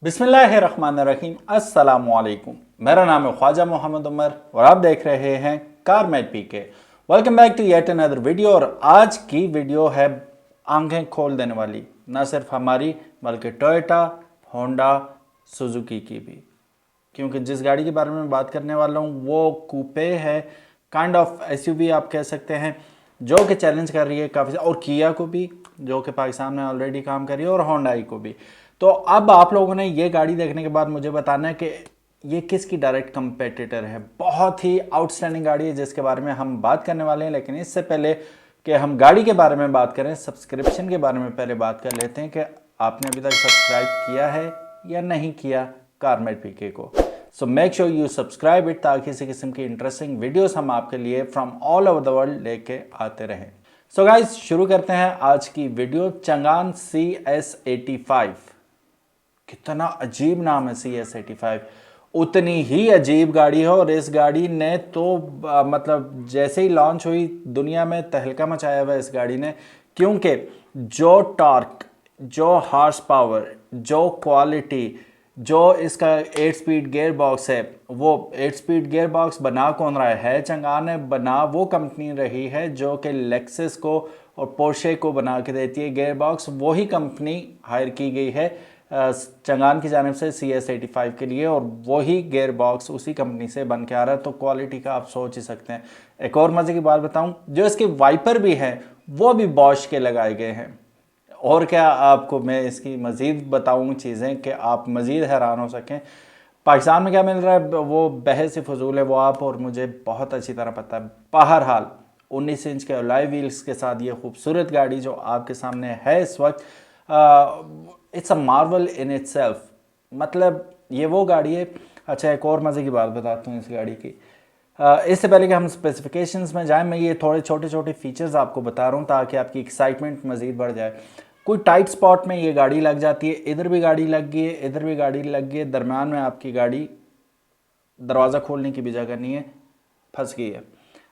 बिस्मिल्लाहिर्रहमानिर्रहीम अस्सलामुअलैकुम। मेरा नाम है ख्वाजा मोहम्मद उमर और आप देख रहे हैं car mate PK. Welcome back to yet another video. और आज की वीडियो है आंखें खोल देने वाली, ना सिर्फ हमारी बल्कि टोयोटा, होंडा, सुजुकी की भी। क्योंकि जिस गाड़ी के बारे में बात करने वाला हूँ वो कूपे है, काइंड ऑफ एसयूवी आप कह सकते हैं, जो कि चैलेंज कर रही है काफ़ी, और किया को भी जो कि पाकिस्तान में ऑलरेडी काम कर रही है, और होंडाई को भी। तो अब आप लोगों ने ये गाड़ी देखने के बाद मुझे बताना है कि ये किसकी डायरेक्ट कंपेटिटर है। बहुत ही आउटस्टैंडिंग गाड़ी है जिसके बारे में हम बात करने वाले हैं। लेकिन इससे पहले कि हम गाड़ी के बारे में बात करें, सब्सक्रिप्शन के बारे में पहले बात कर लेते हैं कि आपने अभी तक सब्सक्राइब किया है या नहीं किया कार मेट पीके को। So make sure you subscribe it, ताकि इसी किस्म की इंटरेस्टिंग वीडियोस हम आपके लिए from all over the world लेके आते रहें। सो गाइज, शुरू करते हैं आज की वीडियो। Changan CS85। कितना अजीब नाम है CS85। उतनी ही अजीब गाड़ी है, और इस गाड़ी ने तो मतलब जैसे ही लॉन्च हुई दुनिया में तहलका मचाया हुआ इस गाड़ी ने। क्योंकि जो टॉर्क, जो हॉर्स पावर, जो क्वालिटी, जो इसका 8 स्पीड गियर बॉक्स है, वो 8 स्पीड गियर बॉक्स बना कौन रहा है? चंगान ने बना वो कंपनी रही है जो कि लेक्सस को और पोर्शे को बना के देती है गियर बॉक्स। वही कंपनी हायर की गई है चंगान की जानिब से CS85 के लिए, और वही गियर बॉक्स उसी कंपनी से बन के आ रहा है। तो क्वालिटी का आप सोच ही सकते हैं। एक और मज़े की बात बताऊं, जो इसके वाइपर भी हैं वो भी बॉश के लगाए गए हैं। और क्या आपको मैं इसकी मज़ीद बताऊं चीज़ें कि आप मज़ीद हैरान हो सकें। पाकिस्तान में क्या मिल रहा है वो बहस फजूल है, वो आप और मुझे बहुत अच्छी तरह पता है। बहरहाल 19 इंच के अलॉय व्हील्स के साथ ये खूबसूरत गाड़ी जो आपके सामने है इस वक्त, it's a Marvel in itself. मतलब ये वो गाड़ी है। अच्छा, एक और मज़े की बात बताता हूँ इस गाड़ी की। इससे पहले कि हम स्पेसिफिकेशंस में जाएं, मैं ये थोड़े छोटे छोटे फीचर्स आपको बता रहा हूँ ताकि आपकी एक्साइटमेंट मज़ीद बढ़ जाए। कोई टाइट स्पॉट में ये गाड़ी लग जाती है, इधर भी गाड़ी लग गई है, इधर भी गाड़ी लग गई है, दरम्यान में आपकी गाड़ी दरवाज़ा खोलने की भी जगह नहीं है, फंस गई है।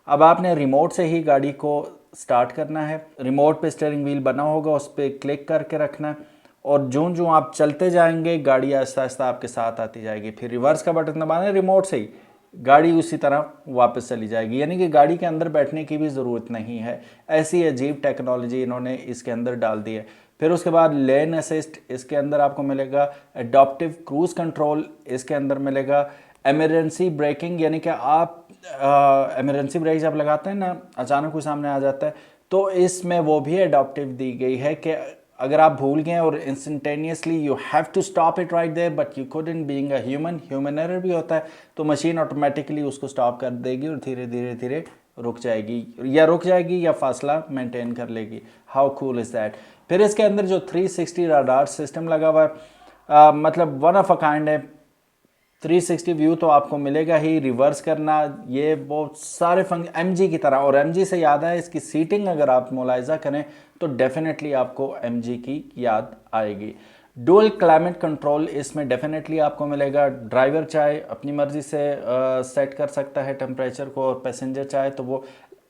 अब आपने रिमोट से ही गाड़ी को स्टार्ट करना है। रिमोट पे स्टीयरिंग व्हील बना होगा, उस पर क्लिक करके रखना है, और जूं जूं आप चलते जाएंगे गाड़ी आहिस्ता आहिस्ता आपके साथ आती जाएगी। फिर रिवर्स का बटन दबाना है रिमोट से ही, गाड़ी उसी तरह वापस चली जाएगी। यानी कि गाड़ी के अंदर बैठने की भी ज़रूरत नहीं है। ऐसी अजीब टेक्नोलॉजी इन्होंने इसके अंदर डाल दी है। फिर उसके बाद लेन असिस्ट इसके अंदर आपको मिलेगा, एडॉप्टिव क्रूज़ कंट्रोल इसके अंदर मिलेगा, एमरजेंसी ब्रेकिंग, यानी कि आप एमरजेंसी ब्रेक जब लगाते हैं ना, अचानक कोई सामने आ जाता है, तो इसमें वो भी एडॉप्टिव दी गई है कि अगर आप भूल गए और instantaneously you have to stop it right there, but you couldn't, being a human error भी होता है, तो मशीन ऑटोमेटिकली उसको स्टॉप कर देगी और धीरे धीरे धीरे रुक जाएगी या फासला मेंटेन कर लेगी। How cool is that. फिर इसके अंदर जो 360 रडार सिस्टम लगा हुआ है, मतलब वन ऑफ अ काइंड है। 360 व्यू तो आपको मिलेगा ही, रिवर्स करना, ये बहुत सारे फंक्शन MG की तरह। और MG से याद है, इसकी सीटिंग अगर आप मुलाहिजा करें तो डेफिनेटली आपको MG की याद आएगी। डुअल क्लाइमेट कंट्रोल इसमें डेफिनेटली आपको मिलेगा। ड्राइवर चाहे अपनी मर्जी से सेट कर सकता है टेम्परेचर को, और पैसेंजर चाहे तो वो।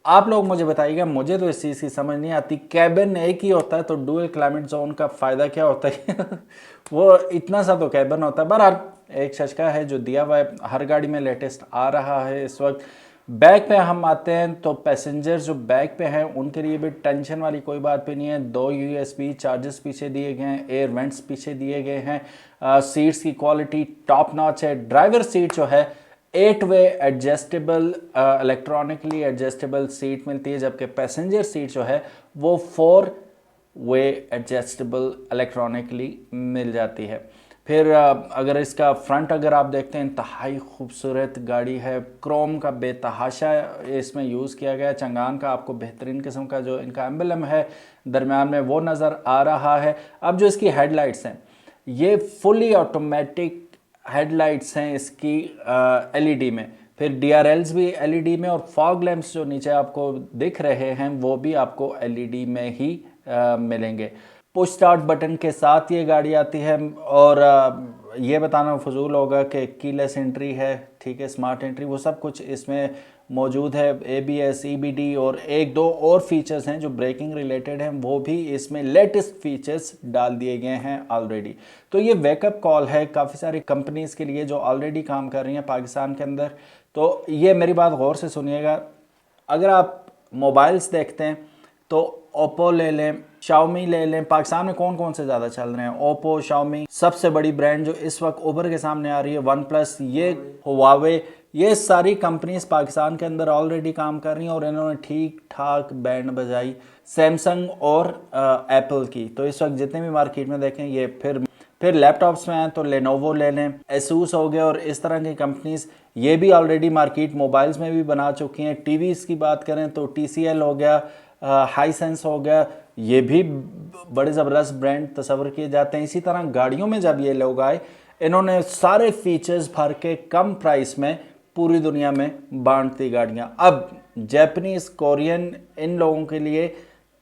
आप लोग मुझे बताइएगा, मुझे तो इस चीज़ की समझ नहीं आती। कैबिन एक ही होता है तो डुअल क्लाइमेट जोन का फ़ायदा क्या होता है? वो इतना सा तो कैबिन होता है। बहरहाल एक शशका है जो दिया हुआ है, हर गाड़ी में लेटेस्ट आ रहा है इस वक्त। बैक पे हम आते हैं तो पैसेंजर जो बैक पे हैं उनके लिए भी टेंशन वाली कोई बात भी नहीं है। 2 USB चार्जर्स पीछे दिए गए हैं, एयर वेंट्स पीछे दिए गए हैं। सीट्स की क्वालिटी टॉप नॉच है। ड्राइवर सीट जो है 8 वे एडजस्टेबल, इलेक्ट्रॉनिकली एडजस्टेबल सीट मिलती है, जबकि पैसेंजर सीट जो है वो 4 वे एडजस्टेबल इलेक्ट्रॉनिकली मिल जाती है। फिर अगर इसका फ्रंट अगर आप देखते हैं, इंतहाई खूबसूरत गाड़ी है। क्रोम का बेतहाशा इसमें यूज़ किया गया है। चंगान का आपको बेहतरीन किस्म का जो इनका एम्बलम है दरमियान में वो नज़र आ रहा है। अब जो इसकी हेडलाइट्स हैं, ये फुली ऑटोमेटिक हेडलाइट्स हैं इसकी LED में। फिर DRLs भी LED में, और फॉग लैंप्स जो नीचे आपको दिख रहे हैं वो भी आपको LED में ही मिलेंगे। पुश स्टार्ट बटन के साथ ये गाड़ी आती है। और ये बताना फजूल होगा कि कीलेस एंट्री है, ठीक है, स्मार्ट एंट्री, वो सब कुछ इसमें मौजूद है। ABS, EBD और एक दो और फीचर्स हैं जो ब्रेकिंग रिलेटेड हैं, वो भी इसमें लेटेस्ट फीचर्स डाल दिए गए हैं ऑलरेडी। तो ये वेकअप कॉल है काफ़ी सारी कंपनीज़ के लिए जो ऑलरेडी काम कर रही हैं पाकिस्तान के अंदर। तो ये मेरी बात गौर से सुनिएगा, अगर आप मोबाइल्स देखते हैं तो ओप्पो ले लें, शाओमी ले लें। पाकिस्तान में कौन कौन से ज़्यादा चल रहे हैं? Oppo, Xiaomi. सबसे बड़ी ब्रांड जो इस वक्त उभर के सामने आ रही है वन प्लस, ये हुआवे, ये सारी कंपनीज पाकिस्तान के अंदर ऑलरेडी काम कर रही हैं और इन्होंने ठीक ठाक बैंड बजाई सैमसंग और एप्पल की। तो इस वक्त जितने भी मार्केट में देखें, ये फिर लैपटॉप्स में हैं तो लेनोवो ले लें, एसूस हो गया और इस तरह की कंपनीज ये भी ऑलरेडी मार्केट मोबाइल्स में भी बना चुकी हैं। टीवीज़ की बात करें तो TCL हो गया, हाईसेंस हो गया, ये भी बड़े ज़बरदस्त ब्रांड तस्वर किए जाते हैं। इसी तरह गाड़ियों में जब ये लोग आए, इन्होंने सारे फीचर्स भर के कम प्राइस में पूरी दुनिया में बांट दी गाड़ियाँ। अब जापानीज़, कोरियन, इन लोगों के लिए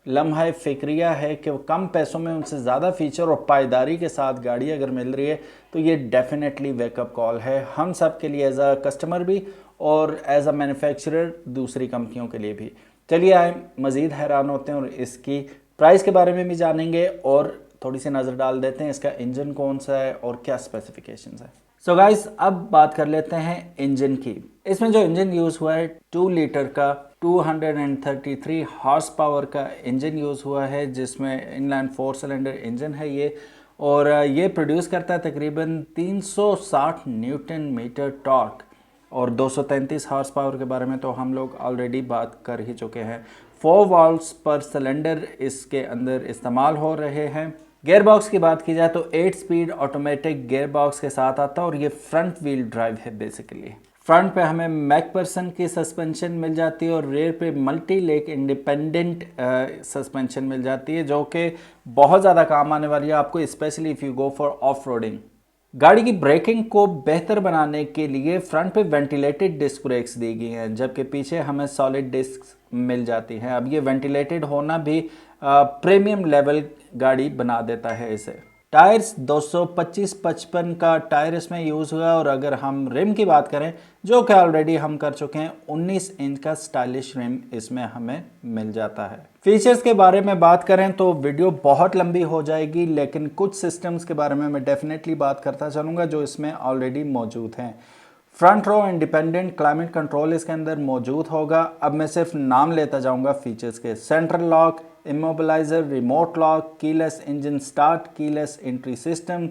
लम्हा फिक्रिया है कि वो कम पैसों में उनसे ज़्यादा फीचर और पायदारी के साथ गाड़ी अगर मिल रही है तो ये डेफिनेटली वेकअप कॉल है हम सब के लिए, एज अ कस्टमर भी और एज अ मैन्युफैक्चरर दूसरी कंपनियों के लिए भी। चलिए आए मज़ीद हैरान होते हैं और इसकी प्राइस के बारे में भी जानेंगे और थोड़ी सी नज़र डाल देते हैं इसका इंजन कौन सा है और क्या स्पेसिफिकेशंस है। सो गाइस, अब बात कर लेते हैं इंजन की। इसमें जो इंजन यूज़ हुआ है 2 लीटर का 233 हॉर्स पावर का इंजन यूज़ हुआ है, जिसमें इनलाइन 4 सिलेंडर इंजन है ये, और ये प्रोड्यूस करता है तकरीबन 360 न्यूटन मीटर टॉर्क। और 233 हॉर्स पावर के बारे में तो हम लोग ऑलरेडी बात कर ही चुके हैं। 4 वाल्व्स पर सिलेंडर इसके अंदर इस्तेमाल हो रहे हैं। गियर बॉक्स की बात की जाए तो 8 स्पीड ऑटोमेटिक गियर बॉक्स के साथ आता है और ये फ्रंट व्हील ड्राइव है बेसिकली। फ्रंट पे हमें मैकफर्सन की सस्पेंशन मिल जाती है और रेयर पे मल्टी लेक इंडिपेंडेंट सस्पेंशन मिल जाती है, जो कि बहुत ज़्यादा काम आने वाली है आपको, specially if you go for off roading. गाड़ी की ब्रेकिंग को बेहतर बनाने के लिए फ्रंट पे वेंटिलेटेड डिस्क ब्रेक्स दी गई हैं, जबकि पीछे हमें सॉलिड डिस्क मिल जाती हैं। अब ये वेंटिलेटेड होना भी प्रीमियम लेवल गाड़ी बना देता है इसे। टायर्स 225/55 का टायर इसमें यूज़ हुआ और अगर हम रिम की बात करें, जो कि ऑलरेडी हम कर चुके हैं, 19 इंच का स्टाइलिश रिम इसमें हमें मिल जाता है। फीचर्स के बारे में बात करें तो वीडियो बहुत लंबी हो जाएगी, लेकिन कुछ सिस्टम्स के बारे में मैं डेफिनेटली बात करता चलूँगा जो इसमें ऑलरेडी मौजूद हैं। Front row independent climate control इसके अंदर मौजूद होगा। अब मैं सिर्फ नाम लेता जाऊँगा फीचर्स के। Central lock, immobiliser, remote lock, keyless engine start, keyless entry system,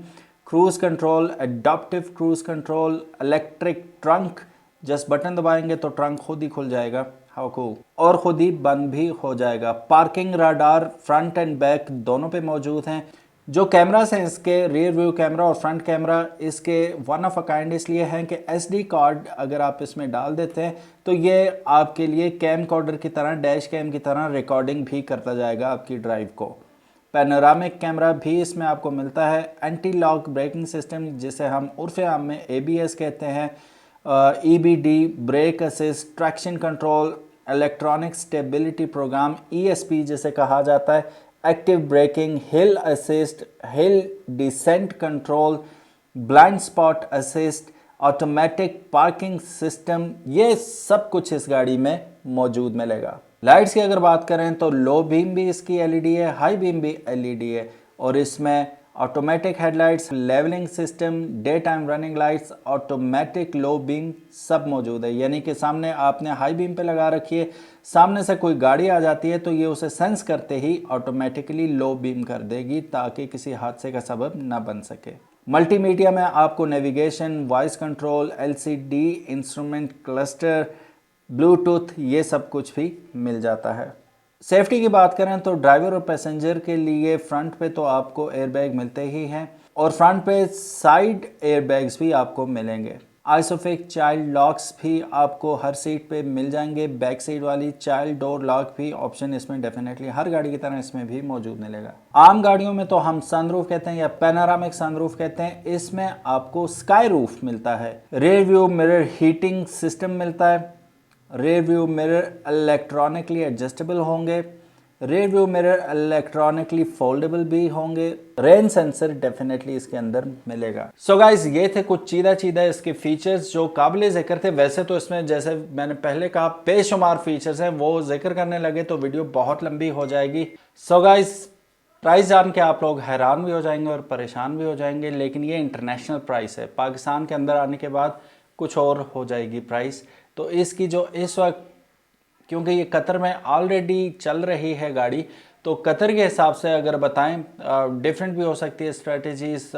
cruise control, adaptive cruise control, electric trunk, just button दबाएंगे तो ट्रंक खुद ही खुल जाएगा, हाउ कूल, और खुद ही बंद भी हो जाएगा। Parking radar front end back दोनों पे मौजूद हैं। जो कैमरास हैं इसके, रियर व्यू कैमरा और फ्रंट कैमरा, इसके वन ऑफ अ काइंड इसलिए हैं कि SD कार्ड अगर आप इसमें डाल देते हैं तो ये आपके लिए कैम कॉर्डर की तरह, डैश कैम की तरह रिकॉर्डिंग भी करता जाएगा आपकी ड्राइव को। पैनोरामिक कैमरा भी इसमें आपको मिलता है। एंटी लॉक ब्रेकिंग सिस्टम, जिसे हम उर्फ़ आम में ABS कहते हैं, EBD, brake assist, traction control, electronic stability program, ESP जिसे कहा जाता है, active braking, hill assist, hill descent control, blind spot assist, automatic parking system, ये सब कुछ इस गाड़ी में मौजूद मिलेगा। लाइट्स की अगर बात करें तो लो बीम भी इसकी LED है, हाई बीम भी LED है, और इसमें automatic headlights, levelling system, day time running lights, automatic low beam सब मौजूद है। यानी कि सामने आपने हाई बीम पे लगा रखी है, सामने से कोई गाड़ी आ जाती है तो ये उसे सेंस करते ही ऑटोमेटिकली लो बीम कर देगी ताकि किसी हादसे का सबब ना बन सके। मल्टीमीडिया में आपको navigation, voice control, LCD instrument cluster, Bluetooth, ये सब कुछ भी मिल जाता है। सेफ्टी की बात करें तो ड्राइवर और पैसेंजर के लिए फ्रंट पे तो आपको एयरबैग मिलते ही हैं और फ्रंट पे साइड एयरबैग्स भी आपको मिलेंगे। आइसोफिक चाइल्ड लॉक्स भी आपको हर सीट पे मिल जाएंगे। बैक साइड वाली चाइल्ड डोर लॉक भी ऑप्शन इसमें डेफिनेटली हर गाड़ी की तरह इसमें भी मौजूद मिलेगा। आम गाड़ियों में तो हम सनरूफ कहते हैं या पैनोरामिक सनरूफ कहते हैं, इसमें आपको स्काई रूफ मिलता है। Rear view mirror heating system मिलता है। Rear view mirror electronically adjustable होंगे। Rear view mirror electronically foldable भी होंगे, रेन सेंसर डेफिनेटली इसके अंदर मिलेगा। सो गाइस, ये थे कुछ चीदा इसके फीचर्स जो काबिल जिक्र थे। वैसे तो इसमें जैसे मैंने पहले कहा बेशुमार फीचर्स हैं, वो जिक्र करने लगे तो वीडियो बहुत लंबी हो जाएगी। सो गाइस, प्राइस जान के आप लोग हैरान भी हो जाएंगे और परेशान भी हो जाएंगे, लेकिन ये इंटरनेशनल प्राइस है। पाकिस्तान के अंदर आने के बाद कुछ और हो जाएगी प्राइस। तो इसकी जो इस वक्त, क्योंकि ये कतर में ऑलरेडी चल रही है गाड़ी, तो कतर के हिसाब से अगर बताएं डिफरेंट भी हो सकती है strategies,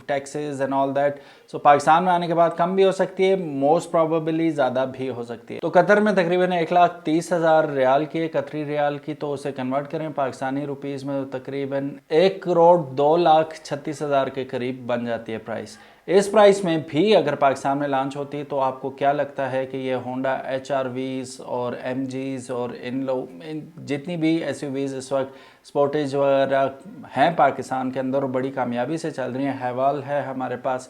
taxes and all that. So Pakistan में आने के बाद कम भी हो सकती है, मोस्ट प्रोबेबली ज़्यादा भी हो सकती है। तो कतर में तकरीबन 1,30,000 रियाल की है, कतरी रियाल की, तो उसे कन्वर्ट करें पाकिस्तानी रुपीज़ में तो तकरीबन 1,02,36,000 के करीब बन जाती है प्राइस। इस प्राइस में भी अगर पाकिस्तान में लॉन्च होती है तो आपको क्या लगता है कि ये होंडा HRVs और MGs और इन जितनी भी SUVs इस वक्त स्पोर्टेज वगैरह हैं पाकिस्तान के अंदर और बड़ी कामयाबी से चल रही हैं, हैवाल है हमारे पास,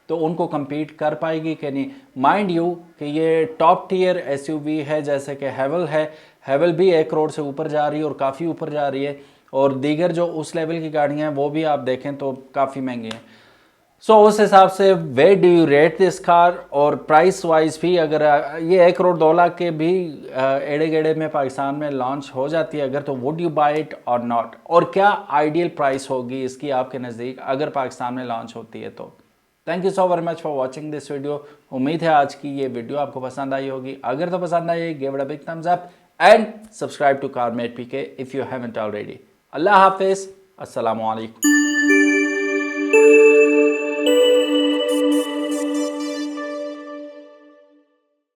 तो उनको compete कर पाएगी कि नहीं। माइंड यू कि ये टॉप टीयर SUV है, जैसे कि हैवल है, हैवल भी 1 करोड़ से ऊपर जा रही है और काफ़ी ऊपर जा रही है, और दीगर जो उस लेवल की गाड़ियाँ हैं वो भी आप देखें तो काफ़ी महंगी हैं। सो उस हिसाब से वे do you rate this car, और प्राइस वाइज भी अगर ये 1 करोड़ 2 लाख के भी एड़े गेड़े में पाकिस्तान में लॉन्च हो जाती है अगर, तो वुड यू बाय इट और नॉट, और क्या आइडियल प्राइस होगी इसकी आपके नज़दीक अगर पाकिस्तान में लॉन्च होती है तो। Thank you so very much for watching this video. उम्मीद है आज की ये वीडियो आपको पसंद आई होगी। अगर तो पसंद आई, give it a big thumbs up and subscribe to Carmate PK if you haven't already. अल्लाह हाफिज़, अस्सलामु अलैकुम।